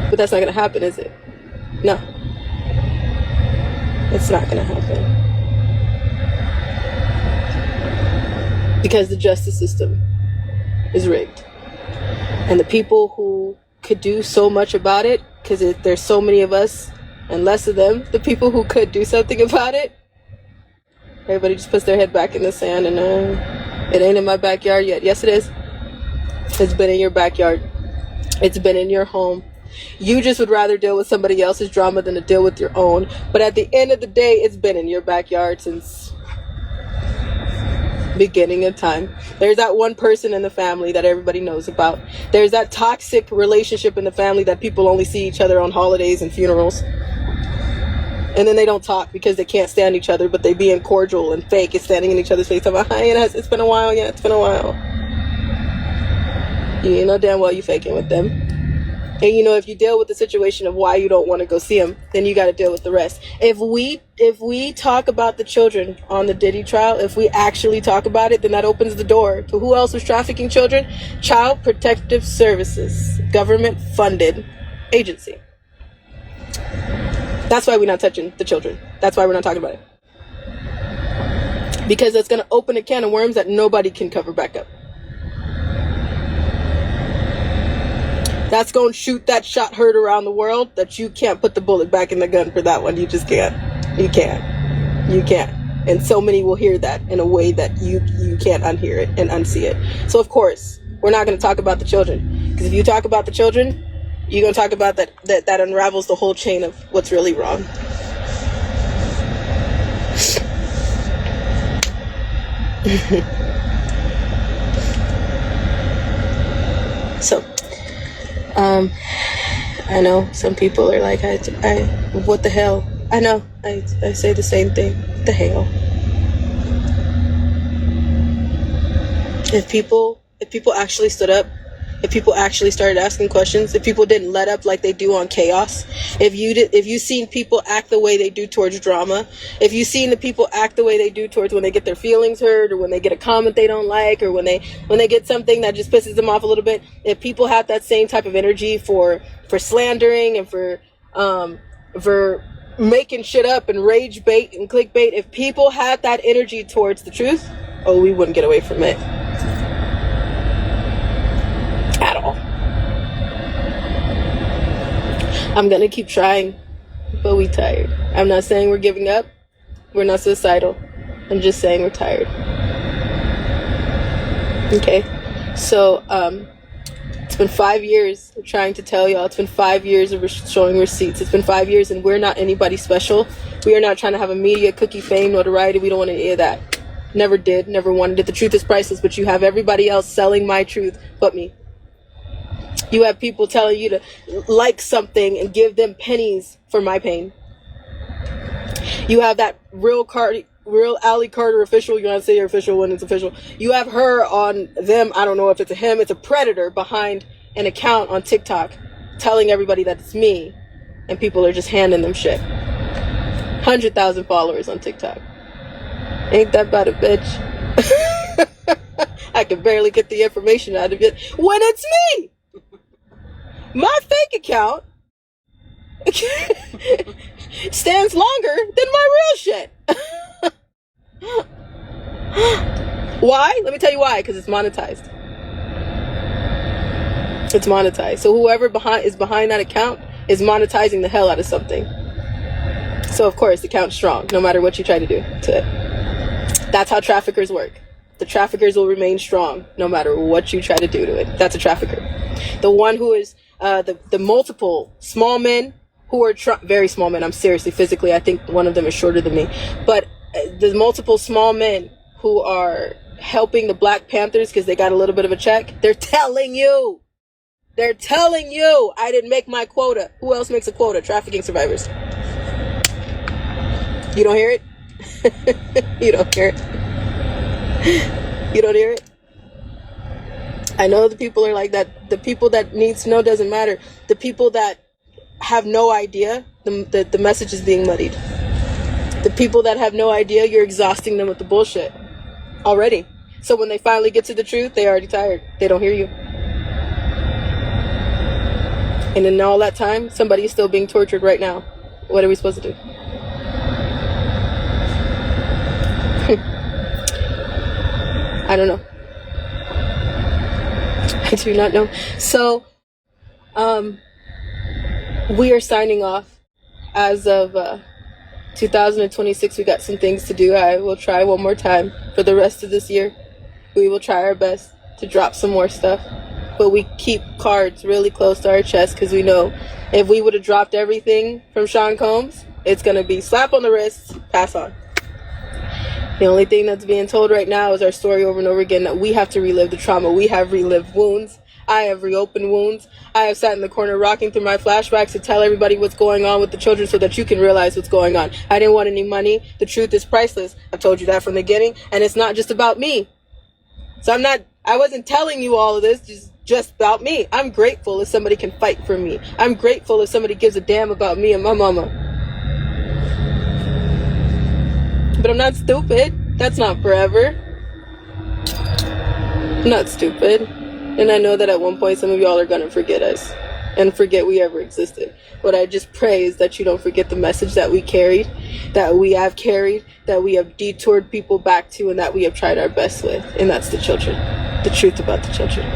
But that's not going to happen, is it? No. It's not going to happen. Because the justice system is rigged. And the people who could do so much about it, because there's so many of us and less of them, the people who could do something about it, everybody just puts their head back in the sand and it ain't in my backyard yet. Yes, it is. It's been in your backyard. It's been in your home. You just would rather deal with somebody else's drama than to deal with your own. But at the end of the day, it's been in your backyard since beginning of time. There's that one person in the family that everybody knows about. There's that toxic relationship in the family that people only see each other on holidays and funerals. And then they don't talk because they can't stand each other, but they being cordial and fake and standing in each other's face talking about, hi, it's been a while, yeah, it's been a while. You know damn well you faking with them. And you know, if you deal with the situation of why you don't want to go see them, then you got to deal with the rest. If we talk about the children on the Diddy trial, if we actually talk about it, then that opens the door to who else was trafficking children? Child Protective Services, government funded agency. That's why we're not touching the children. That's why we're not talking about it. Because it's going to open a can of worms that nobody can cover back up. That's going to shoot that shot heard around the world that you can't put the bullet back in the gun for that one. You just can't. You can't. You can't. And so many will hear that in a way that you can't unhear it and unsee it. So of course, We're not going to talk about the children. Because if you talk about the children, you're going to talk about that unravels the whole chain of what's really wrong. So, I know some people are like, what the hell? I know, I say the same thing. What the hell? If people actually stood up, if people actually started asking questions, if people didn't let up like they do on chaos, if you seen people act the way they do towards drama, if you seen the people act the way they do towards when they get their feelings hurt, or when they get a comment they don't like, or when they get something that just pisses them off a little bit, if people have that same type of energy for slandering and for making shit up and rage bait and clickbait, if people had that energy towards the truth, oh, we wouldn't get away from it at all. I'm gonna keep trying, but we tired. I'm not saying we're giving up. We're not suicidal. I'm just saying we're tired. Okay, so it's been 5 years of trying to tell y'all. It's been 5 years of showing receipts. It's been 5 years, and we're not anybody special. We are not trying to have a media, cookie, fame, notoriety. We don't want any of that. Never did, never wanted it. The truth is priceless, but you have everybody else selling my truth but me. You have people telling you to like something and give them pennies for my pain. You have that real Allie Carter official. You want to say you're official when it's official. You have her on them. I don't know if it's a him. It's a predator behind an account on TikTok telling everybody that it's me. And people are just handing them shit. 100,000 followers on TikTok. Ain't that about a bitch? I can barely get the information out of it when it's me. My fake account stands longer than my real shit. Why? Let me tell you why. Because it's monetized. It's monetized. So whoever is behind that account is monetizing the hell out of something. So of course the account's strong, no matter what you try to do to it. That's how traffickers work. The traffickers will remain strong, no matter what you try to do to it. That's a trafficker. The one who is the multiple small men who are very small men. I'm seriously, physically, I think one of them is shorter than me. But the multiple small men who are helping the Black Panthers because they got a little bit of a check, they're telling you I didn't make my quota. Who else makes a quota? Trafficking survivors. You don't hear it? You don't hear it? You don't hear it? I know the people are like that. The people that needs to know doesn't matter. The people that have no idea, the message is being muddied. The people that have no idea, you're exhausting them with the bullshit already. So when they finally get to the truth, they're already tired. They don't hear you. And in all that time, somebody is still being tortured right now. What are we supposed to do? I don't know. I do not know. So, we are signing off. As of 2026, we got some things to do. I will try one more time for the rest of this year. We will try our best to drop some more stuff. But we keep cards really close to our chest because we know if we would have dropped everything from Sean Combs, it's going to be slap on the wrist, pass on. The only thing that's being told right now is our story over and over again, that we have to relive the trauma. We have relived wounds. I have reopened wounds. I have sat in the corner rocking through my flashbacks to tell everybody what's going on with the children so that you can realize what's going on. I didn't want any money. The truth is priceless. I've told you that from the beginning. And it's not just about me. So I wasn't telling you all of this just about me. I'm grateful if somebody can fight for me. I'm grateful if somebody gives a damn about me and my mama. But I'm not stupid. That's not forever. I'm not stupid. And I know that at one point some of y'all are going to forget us and forget we ever existed. What I just pray is that you don't forget the message that we carried, that we have carried, that we have detoured people back to, and that we have tried our best with. And that's the children. The truth about the children.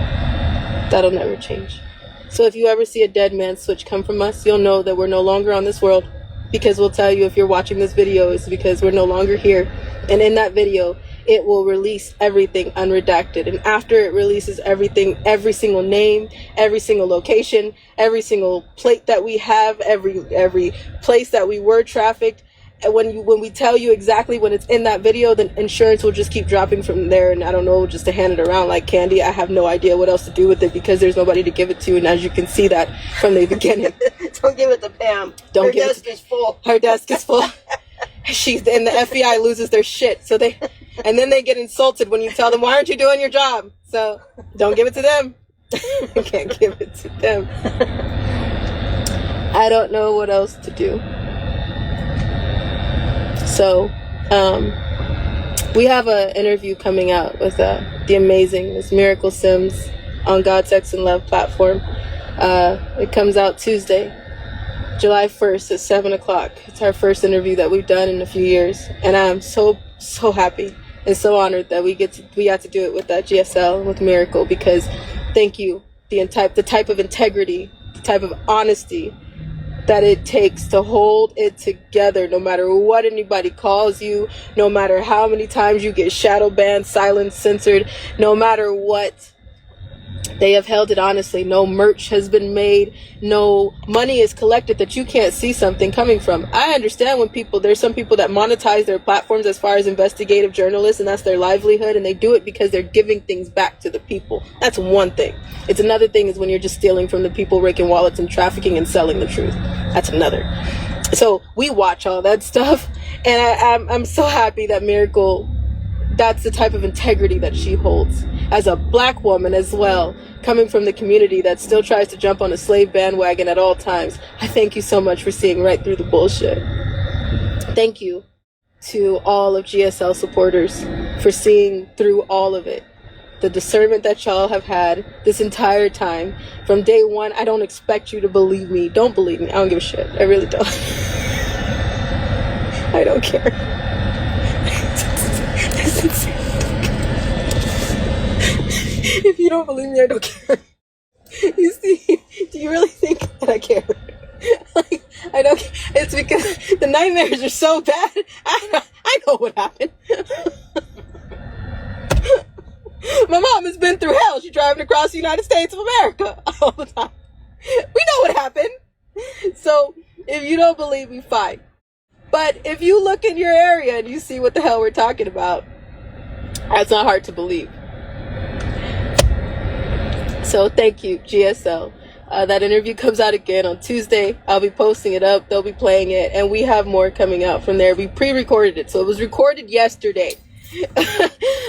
That'll never change. So if you ever see a dead man's switch come from us, you'll know that we're no longer on this world. Because we'll tell you if you're watching this video, it's because we're no longer here. And in that video, it will release everything unredacted. And after it releases everything, every single name, every single location, every single plate that we have, every place that we were trafficked, and when we tell you exactly when it's in that video, then insurance will just keep dropping from there. And I don't know, just to hand it around like candy. I have no idea what else to do with it because there's nobody to give it to. And as you can see that from the beginning. Don't give it to Pam. Her desk is full. Her desk is full. And the FBI loses their shit. And then they get insulted when you tell them, why aren't you doing your job? So don't give it to them. I can't give it to them. I don't know what else to do. So, we have an interview coming out with the amazing Miss Miracle Sims on God, Sex, and Love platform. It comes out Tuesday, July 1st at 7 o'clock. It's our first interview that we've done in a few years. And I'm so happy and so honored that we got to do it with GSL, with Miracle, because thank you. The type of integrity, the type of honesty that it takes to hold it together, no matter what anybody calls you, no matter how many times you get shadow banned, silenced, censored, no matter what. They have held it honestly. No merch has been made. No money is collected that you can't see something coming from. I understand when there's some people that monetize their platforms as far as investigative journalists, and that's their livelihood, and they do it because they're giving things back to the people. That's one thing. It's another thing is when you're just stealing from the people, raking wallets and trafficking and selling the truth. That's another. So we watch all that stuff, and I'm so happy that Miracle, that's the type of integrity that she holds as a black woman as well, coming from the community that still tries to jump on a slave bandwagon at all times. I thank you so much for seeing right through the bullshit. Thank you to all of GSL supporters for seeing through all of it. The discernment that y'all have had this entire time from day one. I don't expect you to believe me. Don't believe me. I don't give a shit. I really don't. I don't care. If you don't believe me, I don't care. You see, do you really think that I care? Like, I don't care. It's because the nightmares are so bad. I know what happened. My mom has been through hell. She's driving across the United States of America all the time. We know what happened. So if you don't believe me, fine. But if you look in your area and you see what the hell we're talking about, that's not hard to believe. So thank you, GSL. That interview comes out again on Tuesday. I'll be posting it up. They'll be playing it. And we have more coming out from there. We pre-recorded it. So it was recorded yesterday.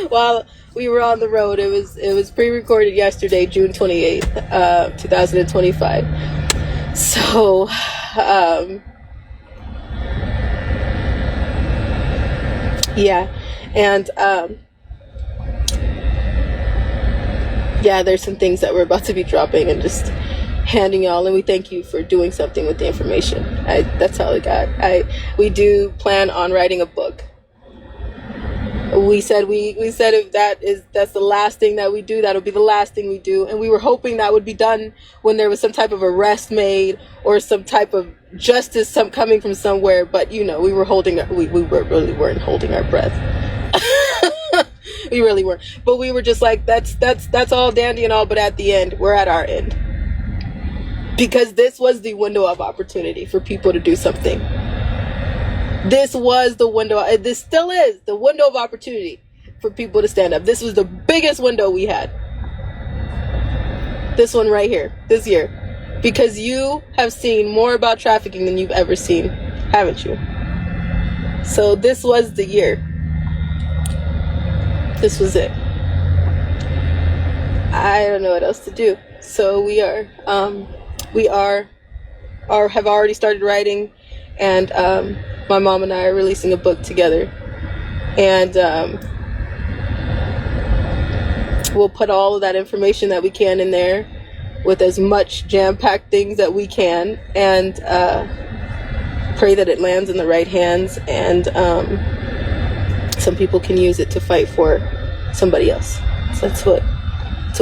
While we were on the road, it was pre-recorded yesterday, June 28th, 2025. So, yeah. And, yeah, there's some things that we're about to be dropping and just handing y'all, and we thank you for doing something with the information. That's all I got. We do plan on writing a book. We said if that's the last thing that we do, that'll be the last thing we do. And we were hoping that would be done when there was some type of arrest made or some type of justice coming from somewhere. But we were really weren't holding our breath. We really weren't. But we were just like, that's all dandy and all, but at the end, we're at our end. Because this was the window of opportunity for people to do something. This was the window. This still is the window of opportunity for people to stand up. This was the biggest window we had. This one right here, this year. Because you have seen more about trafficking than you've ever seen, haven't you? So this was the year. This was it. I don't know what else to do. So we have already started writing, and my mom and I are releasing a book together, and we'll put all of that information that we can in there with as much jam-packed things that we can, and pray that it lands in the right hands, and some people can use it to fight for somebody else. So that's what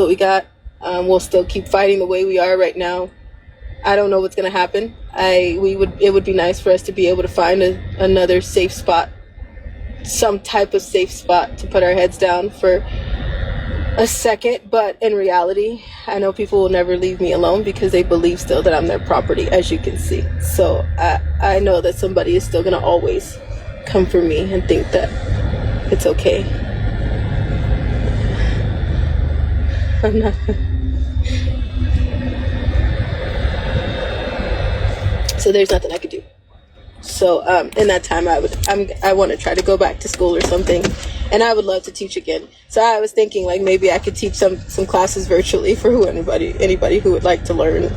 we got. We'll still keep fighting the way we are right now. I don't know what's going to happen. It would be nice for us to be able to find another safe spot some type of safe spot to put our heads down for a second. But in reality, I know people will never leave me alone because they believe still that I'm their property, as you can see. So I know that somebody is still gonna always come for me and think that it's okay. I'm not. So there's nothing I could do. So in that time, I want to try to go back to school or something, and I would love to teach again. So I was thinking like maybe I could teach some classes virtually for anybody who would like to learn.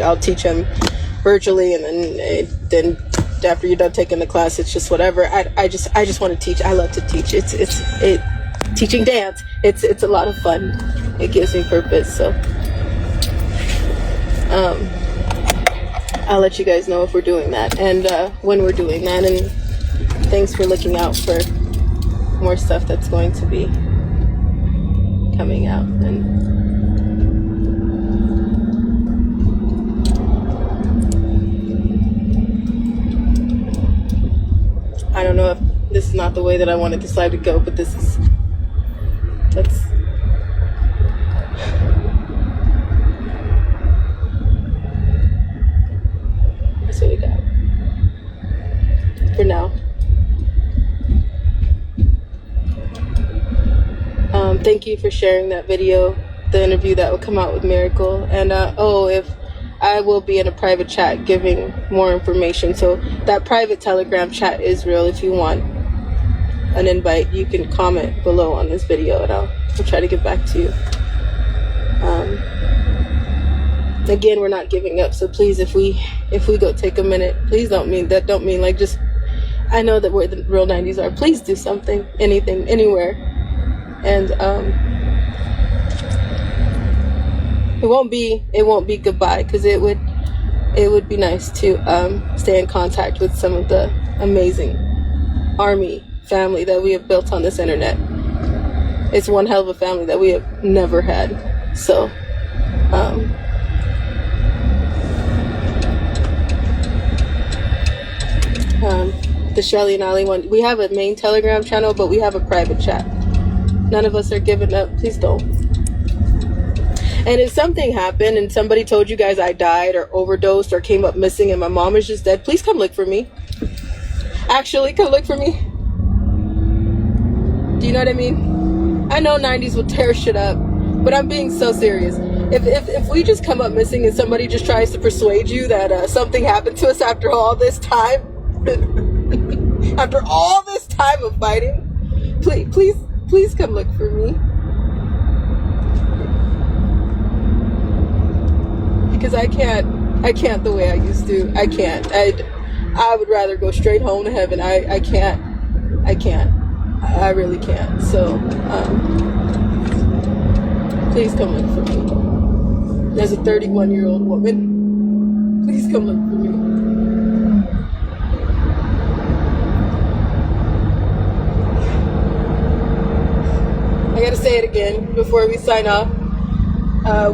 I'll teach them virtually, and then after you're done taking the class, it's just whatever. I just want to teach. I love to teach. It's teaching dance. It's a lot of fun. It gives me purpose. So I'll let you guys know if we're doing that and when we're doing that. And thanks for looking out for more stuff that's going to be coming out. And I don't know if this is not the way that I wanted this live to go, but that's what we got for now. Thank you for sharing that video, the interview that will come out with Miracle. And if I will be in a private chat giving more information. So that private Telegram chat is real. If you want an invite, you can comment below on this video, and I'll try to get back to you. Again, we're not giving up, so please, if we go take a minute, please don't mean like just, I know that we're the real 90s are. Please do something, anything, anywhere. And it won't be goodbye, because it would be nice to stay in contact with some of the amazing army family that we have built on this internet. It's one hell of a family that we have never had. So the Shelly and Ali one, we have a main Telegram channel, but we have a private chat. None of us are giving up. Please don't. And if something happened and somebody told you guys I died or overdosed or came up missing and my mom is just dead, please come look for me. Actually, come look for me. Do you know what I mean? I know 90s will tear shit up, but I'm being so serious. If we just come up missing and somebody just tries to persuade you that something happened to us after all this time, after all this time of fighting, please come look for me. Because I can't the way I used to. I can't. I would rather go straight home to heaven. I can't. I really can't. So, please come look for me. As a 31-year-old woman, please come look for me. I gotta say it again before we sign off.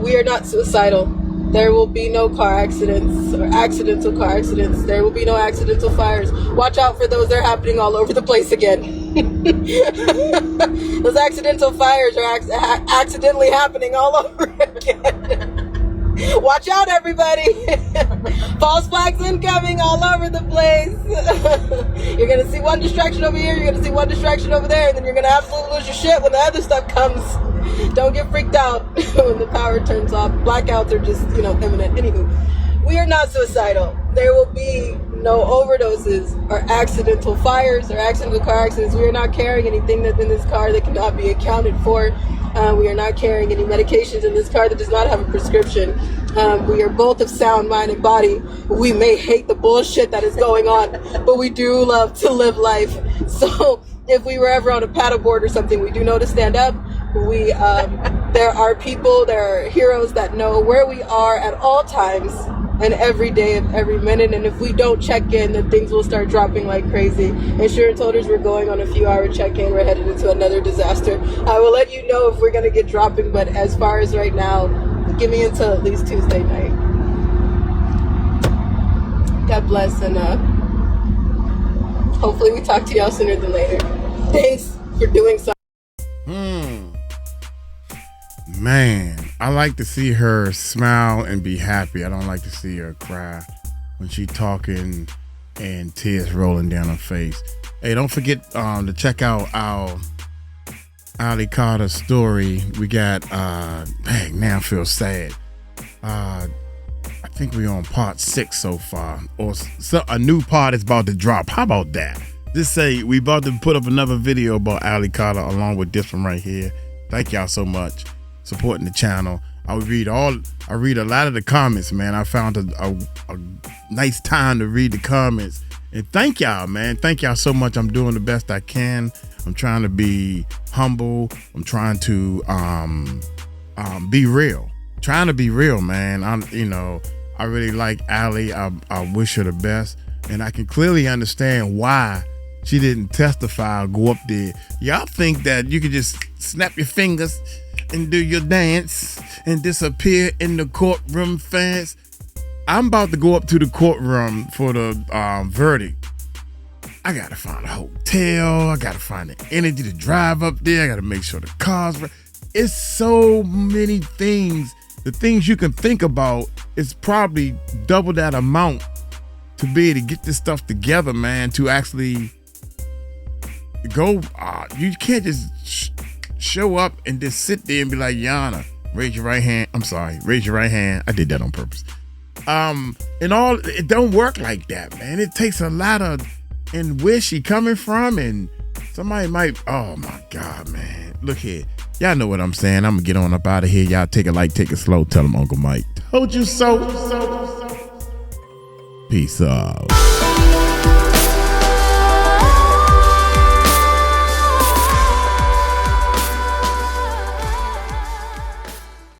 We are not suicidal. There will be no car accidents or accidental car accidents. There will be no accidental fires. Watch out for those. They're happening all over the place again. Those accidental fires are accidentally happening all over again. Watch out, everybody. False flags incoming all over the place. You're going to see one distraction over here. You're going to see one distraction over there. And then you're going to absolutely lose your shit when the other stuff comes. Don't get freaked out when the power turns off. Blackouts are just, imminent. Anywho, we are not suicidal. There will be no overdoses or accidental fires or accidental car accidents. We are not carrying anything that's in this car that cannot be accounted for. We are not carrying any medications in this car that does not have a prescription. We are both of sound mind and body. We may hate the bullshit that is going on, but we do love to live life. So if we were ever on a paddleboard or something, we do know to stand up. There are people, there are heroes that know where we are at all times and every day of every minute. And if we don't check in, then things will start dropping like crazy. Insurance holders, we're going on a few-hour check-in. We're headed into another disaster. I will let you know if we're going to get dropping, but as far as right now, give me until at least Tuesday night. God bless, and Hopefully we talk to y'all sooner than later. Thanks for doing something. Man, I like to see her smile and be happy. I don't like to see her cry when she talking and tears rolling down her face. Hey, don't forget to check out our Ali Carter story. We got dang, now I feel sad. I think we're on part 6 so far, or so a new part is about to drop. How about that? Just say we about to put up another video about Ali Carter along with this one right here. Thank y'all so much supporting the channel. I read a lot of the comments, man. I found a nice time to read the comments, and thank y'all, man. Thank y'all so much. I'm doing the best I can. I'm trying to be humble. I'm trying to be real. Trying to be real, man. I really like Ali. I wish her the best, and I can clearly understand why she didn't testify or go up there. Y'all think that you could just snap your fingers and do your dance and disappear in the courtroom fast? I'm about to go up to the courtroom for the verdict. I gotta find a hotel. I gotta find the energy to drive up there. I gotta make sure the car's right. It's so many things. The things you can think about is probably double that amount to be able to get this stuff together, man, to actually go. You can't just show up and just sit there and be like, Yana, raise your right hand. I'm sorry, raise your right hand. I did that on purpose. It don't work like that, man. It takes a lot of, and where she coming from, and somebody might, oh my God, man. Look here. Y'all know what I'm saying. I'm gonna get on up out of here. Y'all take it light, take it slow. Tell them Uncle Mike told you so. Peace out.